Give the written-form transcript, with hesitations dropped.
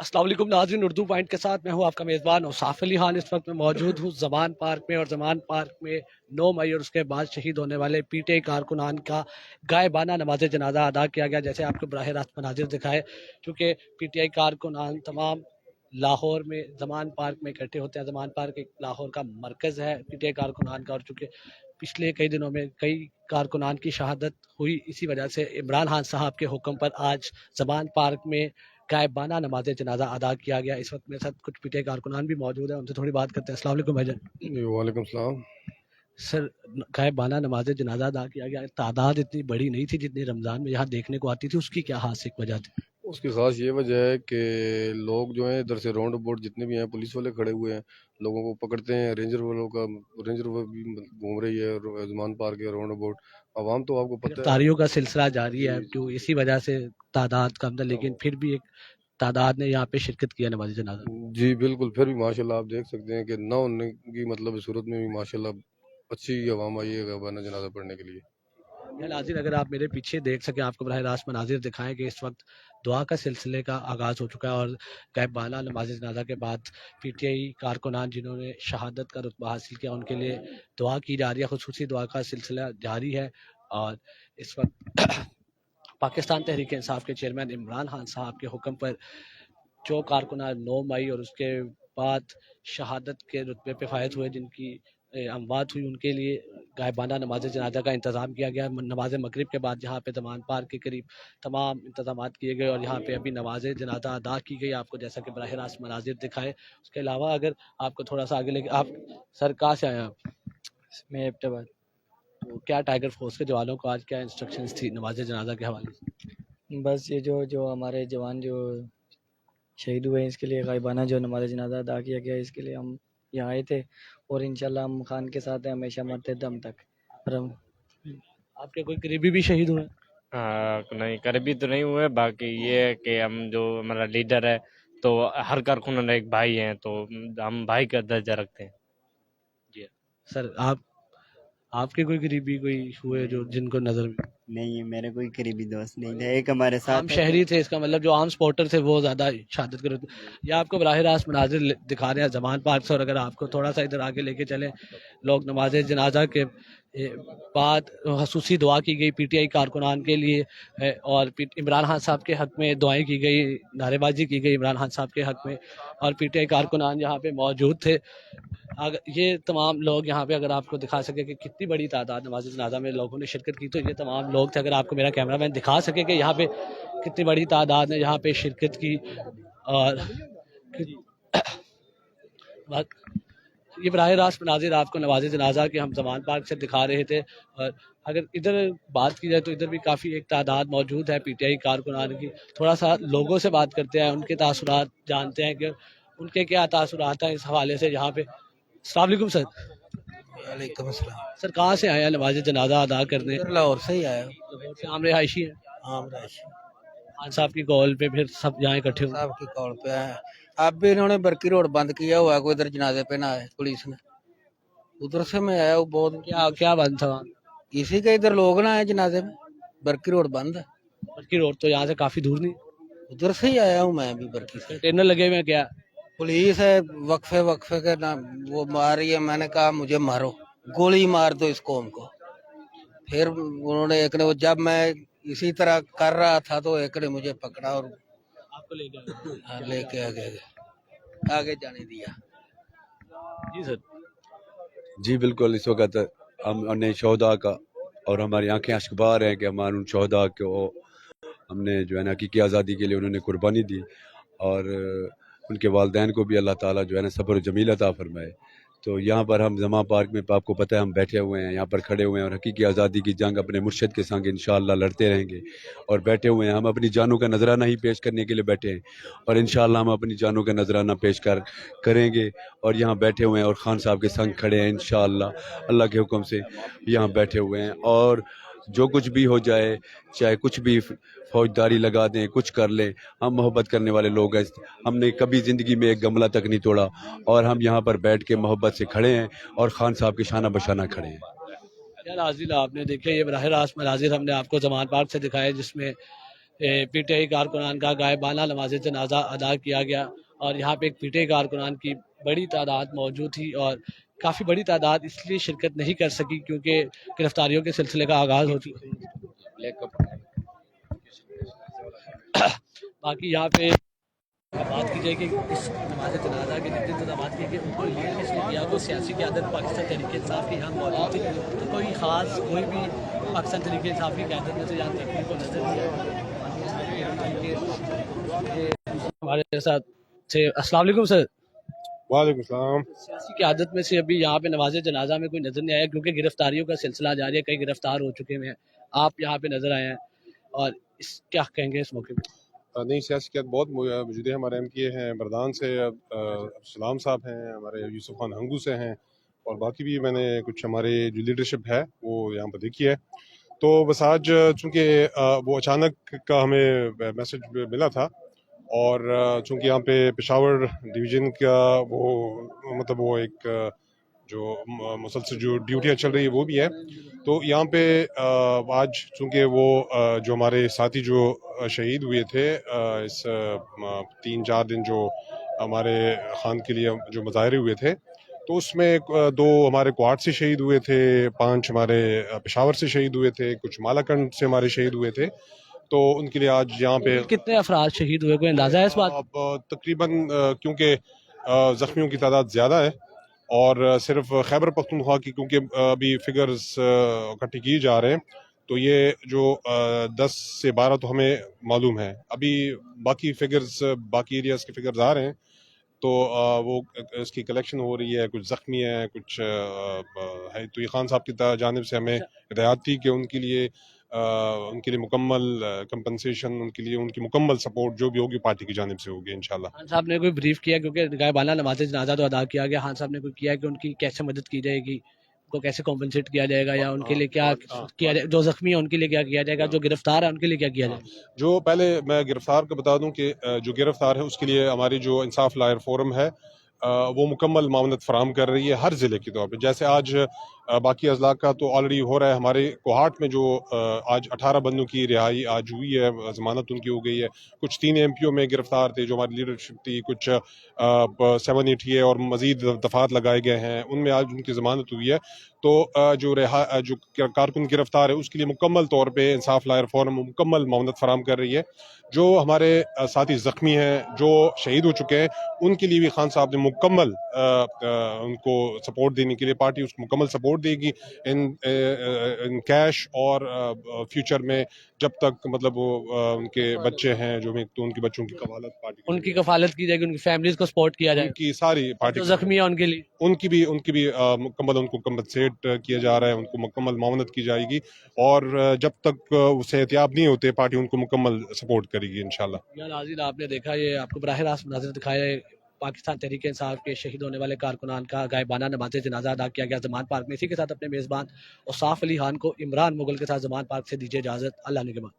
अस्सलाम वालेकुम नाज़रीन, उर्दू पॉइंट के साथ मैं हूं आपका मेज़बान औसाफ अली खान। इस वक्त मैं मौजूद हूं ज़मान पार्क में, और ज़मान पार्क में 9 मई और उसके बाद शहीद होने वाले पीटीआई कारकुनान का गायबाना नमाज जनाजा अदा किया गया। जैसे आपको बराह रास्त मनाजिर दिखाए, क्योंकि पीटीआई कारकुनान तमाम लाहौर में ज़मान पार्क में इकट्ठे होते हैं। ज़मान पार्क एक लाहौर का मरकज़ है पीटीआई कारकुनान का, और चूँकि पिछले कई दिनों में कई कारकुनान की शहादत हुई, इसी वजह से इमरान खान साहब के हुक्म पर आज ज़मान पार्क में गायबाना नमाज जनाजा अदा किया गया। इस वक्त मेरे साथ कुछ पीटीआई कारकुनान भी मौजूद हैं, उनसे थोड़ी बात करते हैं। अस्सलाम वालेकुम भाईजान। जी वालेकुम सलाम। सर, गायबाना नमाज जनाजा अदा किया गया, तादाद इतनी बड़ी नहीं थी जितनी रमज़ान में यहाँ देखने को आती थी, उसकी क्या खास एक वजह थी? उसकी ख़ास ये वजह है कि लोग जो हैं इधर से राउंड अबाउट जितने भी हैं पुलिस वाले खड़े हुए हैं, लोगों को पकड़ते हैं। रेंजर वो भी घूम रही है ज़मान पार्क के राउंड अबाउट। आवाम तो आपको पता है। गिरफ्तारियों का सिलसिला जारी है, जी जो इसी वजह से तादाद कम था, लेकिन फिर भी एक तादाद ने यहाँ पे शिरकत किया नमाज जनाजा। जी बिल्कुल। फिर भी माशाल्लाह आप देख सकते हैं कि ना होने की मतलब सूरत में भी माशाल्लाह अच्छी आवाम आई है गायबाना जनाजा पढ़ने के लिए। या नाज़रीन, अगर आप मेरे पीछे देख सकें, आपको बराह रास्त मनाजिर दिखाएं कि इस वक्त दुआ का सिलसिले का आगाज़ हो चुका है, और गायबाना नमाज जनाजा के बाद पीटीआई कारकुनान जिन्होंने शहादत का रुतबा हासिल किया, उनके लिए दुआ की जा रही है। खुसूसी दुआ का सिलसिला जारी है, और इस वक्त पाकिस्तान तहरीक इंसाफ के चेयरमैन इमरान खान साहब के हुक्म पर जो कारकुनान 9 मई और उसके बाद शहादत के रुतबे पे फायज हुए, जिनकी अमवात हुई, उनके लिए गायबाना नमाज जनाजा का इंतज़ाम किया गया। नमाज मगरिब के बाद यहाँ पे ज़मान पार्क के करीब तमाम इंतजाम किए गए, और यहाँ पे अभी नमाज जनाजा अदा की गई, आपको जैसा कि बराह रास्त मनाजिर दिखाए। उसके अलावा अगर आपको थोड़ा सा आगे लेके, आप सर कहाँ से आए आप? मैं एबटाबाद। तो क्या टाइगर फोर्स के जवानों को आज क्या इंस्ट्रक्शंस थी नमाज जनाजा के हवाले से? बस ये जो जो हमारे जवान जो शहीद हुए हैं, इसके लिए गायबाना जो नमाज जनाजा अदा किया गया, इसके लिए हम यहाँ आए थे, और इंशाल्लाह हम खान के साथ हैं हमेशा मरते दम तक। और हम आपके कोई करीबी भी शहीद हुए? नहीं, करीबी तो नहीं हुए। बाकी ये है कि हम जो हमारा लीडर है, तो हर कारकुन एक भाई हैं, तो हम भाई का दर्जा रखते हैं। जी सर, आपके कोई करीबी कोई हुए जो जिनको नजर में? नहीं, मेरे कोई करीबी दोस्त नहीं थे। एक हमारे साथ आम शहरी थे, इसका मतलब जो आम स्पोर्टर थे वो ज्यादा शहादत कर। ये आपको बराह रास्त मनाजिर दिखा रहे हैं ज़मान पार्क से, और अगर आपको थोड़ा सा इधर आगे लेके चलें, लोग नमाज जनाजा के बाद खसूसी दुआ की गई पीटीआई कारकुनान के लिए, और इमरान खान साहब के हक में दुआएं की गई, नारेबाजी की गई इमरान खान साहब के हक में, और पीटीआई कारकुनान यहाँ पे मौजूद थे। अगर ये तमाम लोग यहाँ पे अगर आपको दिखा सके कि कितनी बड़ी तादाद नमाज जनाजा में लोगों ने शिरकत की, तो ये तमाम लोग थे। अगर आपको मेरा कैमरामैन दिखा सके कि यहाँ पे कितनी बड़ी तादाद ने यहाँ पे शिरकत की, और ये बराह रास्त मनाजिर आपको नमाज जनाजा के हम ज़मान पार्क से दिखा रहे थे। और अगर इधर बात की जाए तो इधर भी काफ़ी एक तादाद मौजूद है पीटीआई कारकुनान की। थोड़ा सा लोगों से बात करते हैं, उनके तासुरात जानते हैं कि उनके क्या तासुरात हैं इस हवाले से यहाँ पे। अस्सलाम वालेकुम सर। वालेकुम अस्सलाम। सर, कहाँ से आए हैं नमाज जनाजा अदा करने? इधर लाहौर से ही आया हूँ। लाहौर से आम रिहायशी हैं? आम राशि खान साहब की कॉल पे फिर सब यहाँ इकट्ठे हुए? साहब की कॉल पे आया। अब भी इन्होंने बरकी रोड बंद किया हुआ है, कोई इधर जनाजे पे ना आए पुलिस ने। उधर से मैं आया हूँ बहुत। क्या क्या बंद था वहाँ? इसी के इधर लोग ना आए जनाजे में, बरकी रोड बंद है। बल्कि रोड तो यहाँ से काफ़ी दूर नहीं, उधर से ही आया हूँ मैं भी बरकी से। कंटेनर लगे हुए हैं क्या? पुलिस है, वक्फे वक्फे के नाम वो मार रही है। मैंने कहा मुझे मारो, गोली मार दो इस कौम को। फिर उन्होंने एक ने वो, जब मैं इसी तरह कर रहा था तो एक ने मुझे पकड़ा और आपको लेके आए? लेके आगे जाने दिया। जी सर। जी बिल्कुल। इस वक्त हमने शहदा का, और हमारी आंखें अश्कबार हैं कि हमारे उन शहदा को हमने जो है ना हकीकी आज़ादी के लिए उन्होंने कुर्बानी दी, और उनके वालिदैन को भी अल्लाह ताला जो है ना सब्र जमील अता फरमाए। तो यहाँ पर हम ज़मान पार्क में आपको पता है हम बैठे हुए हैं, यहाँ पर खड़े हुए हैं, और हकीकी आज़ादी की जंग अपने मुर्शिद के संग इंशाअल्लाह लड़ते रहेंगे, और बैठे हुए हैं। हम अपनी जानों का नजराना ही पेश करने के लिए बैठे हैं, और इंशाअल्लाह हम अपनी जानों का नजराना पेश करेंगे, और यहाँ बैठे हुए हैं और खान साहब के संग खड़े हैं इंशाअल्लाह। अल्लाह के हुक्म से यहाँ बैठे हुए हैं, और जो कुछ भी हो जाए, चाहे कुछ भी फौजदारी लगा दें, कुछ कर लें, हम मोहब्बत करने वाले लोग हैं। हमने कभी ज़िंदगी में एक गमला तक नहीं तोड़ा, और हम यहाँ पर बैठ के मोहब्बत से खड़े हैं, और खान साहब के शाना बशाना खड़े हैं। क्या नाज़रीन, आपने देखे ये बराह रास्त मनाजिर हमने आपको ज़मान पार्क से दिखाए, जिसमें पी टी आई कारकुनान का गायबाना नमाज जनाजा अदा किया गया और यहाँ पे एक पी टी आई कारकुनान की बड़ी तादाद मौजूद थी और काफ़ी बड़ी तादाद इसलिए शिरकत नहीं कर सकी क्योंकि गिरफ्तारियों के सिलसिले का आगाज़ हो चुका। बाकी यहाँ पे बात की जाए कि इस नमाज जनाजा के जितने इंतजाम किए कि उनको लीड किसने किया, वो सियासी क़यादत पाकिस्तान तहरीक इंसाफ की यहाँ मौजूद थी, तो कोई ख़ास कोई भी पाकिस्तान तहरीक इंसाफ की क़यादत में से यहाँ देखने को नजर नहीं आया। हमारे साथ थे। अस्सलाम वालेकुम सर। वालेकुम सलाम। सियासी क़यादत में से अभी यहाँ पे नमाज जनाजा में कोई नजर नहीं आया क्योंकि गिरफ्तारियों का सिलसिला जारी है, कई गिरफ्तार हो चुके हैं, आप यहाँ पे नजर आए हैं और इस क्या कहेंगे इस मौके पर? नहीं, सियासी क़यादत बहुत मौजूद है। हमारे एम के हैं बरदान से, सलाम साहब हैं, हमारे यूसुफ खान हंगू से हैं, और बाकी भी मैंने कुछ हमारे जो लीडरशिप है वो यहाँ पर देखी है। तो बस आज चूँकि वो अचानक का हमें मैसेज मिला था, और चूँकि यहाँ पे पेशावर डिवीज़न का वो मतलब वो एक जो मुसलसल जो ड्यूटियाँ चल रही है वो भी है, तो यहाँ पे आज चूँकि वो जो हमारे साथी जो शहीद हुए थे इस 3-4 दिन जो हमारे खान के लिए जो मुजाहरे हुए थे, तो उसमें 2 हमारे क्वाड से शहीद हुए थे, 5 हमारे पेशावर से शहीद हुए थे, कुछ मालाकंड से हमारे शहीद हुए थे। तो उनके लिए आज यहाँ पे कितने अफराद शहीद हुए, कोई अंदाजा है इस बात? अब तकरीबन क्योंकि ज़ख्मियों की तादाद ज़्यादा है, और सिर्फ खैबर पख्तूनख्वा की क्योंकि अभी फिगर्स इकट्ठे किए जा रहे हैं, तो ये जो 10 से 12 तो हमें मालूम है। अभी बाकी फिगर्स बाकी एरियाज़ के फिगर्स आ रहे हैं, तो वो इसकी कलेक्शन हो रही है, कुछ ज़ख्मी हैं, कुछ है। तो ये खान साहब की जानिब से हमें हिदायत थी कि उनके लिए मुकम्मल कंपनसेशन, उनके लिए उनकी मुकम्मल सपोर्ट जो भी होगी पार्टी की जानिब से होगी इंशाल्लाह। खान साहब ने कोई ब्रीफ किया क्योंकि गायबाना नमाज जनाजा तो अदा किया गया, खान साहब ने कोई किया कि उनकी कैसे मदद की जाएगी, उनको कैसे कॉम्पनसेट किया जाएगा, या उनके लिए क्या किया जाए, जो जख्मी है उनके लिए क्या किया जाएगा, जो गिरफ्तार है उनके लिए क्या किया जाएगा? जो पहले मैं गिरफ्तार को बता दूं कि जो गिरफ्तार है उसके लिए हमारी जो इंसाफ लायर फोरम है वो मुकम्मल मामलत फराम कर रही है हर ज़िले के तौर पे। जैसे आज बाकी अजला का तो ऑलरेडी हो रहा है, हमारे कोहाट में जो आज 18 बंदों की रिहाई आज हुई है, ज़मानत उनकी हो गई है। कुछ 3 MPO में गिरफ्तार थे जो हमारी लीडरशिप थी, कुछ 7-8 है और मज़ीद दफ़ात लगाए गए हैं, उनमें आज उनकी ज़मानत हुई है। तो जो कारकुन गिरफ्तार है उसके लिए मुकम्मल तौर पे इंसाफ लायर फोरम मुकम्मल मामलत फराम कर रही है। जो हमारे साथी ज़ख्मी हैं, जो शहीद हो चुके हैं, उनके लिए भी खान साहब ने मुकम्मल उनको सपोर्ट देने के लिए पार्टी उसको मुकम्मल सपोर्ट देगी इन कैश, और फ्यूचर में जब तक मतलब वो उनके बच्चे हैं जो भी, तो उनके बच्चों की कफालत पार्टी उनकी कफालत की जाएगी, उनकी फैमिलीज को सपोर्ट किया जाएगा, उनकी सारी पार्टी जो जख्मी है उनके लिए उनकी भी मुकम्मल उनको कंपनसेट किया जा रहा है, उनको मुकम्मल मावनत की जाएगी, और जब तक उसे एहतियाब नहीं होते पार्टी उनको मुकम्मल सपोर्ट करेगी इंशाल्लाह। या नाज़रीन, आपने देखा, ये आपको बराह रास्त नजर दिखाया है पाकिस्तान तहरीक इंसाफ के शहीद होने वाले कारकुनान का गायबाना नमाज जनाजा अदा किया गया ज़मान पार्क में। इसी के साथ अपने मेज़बान औसाफ अली खान को इमरान मुगल के साथ ज़मान पार्क से दीजिए इजाज़त। अल्लाह ने के बाद।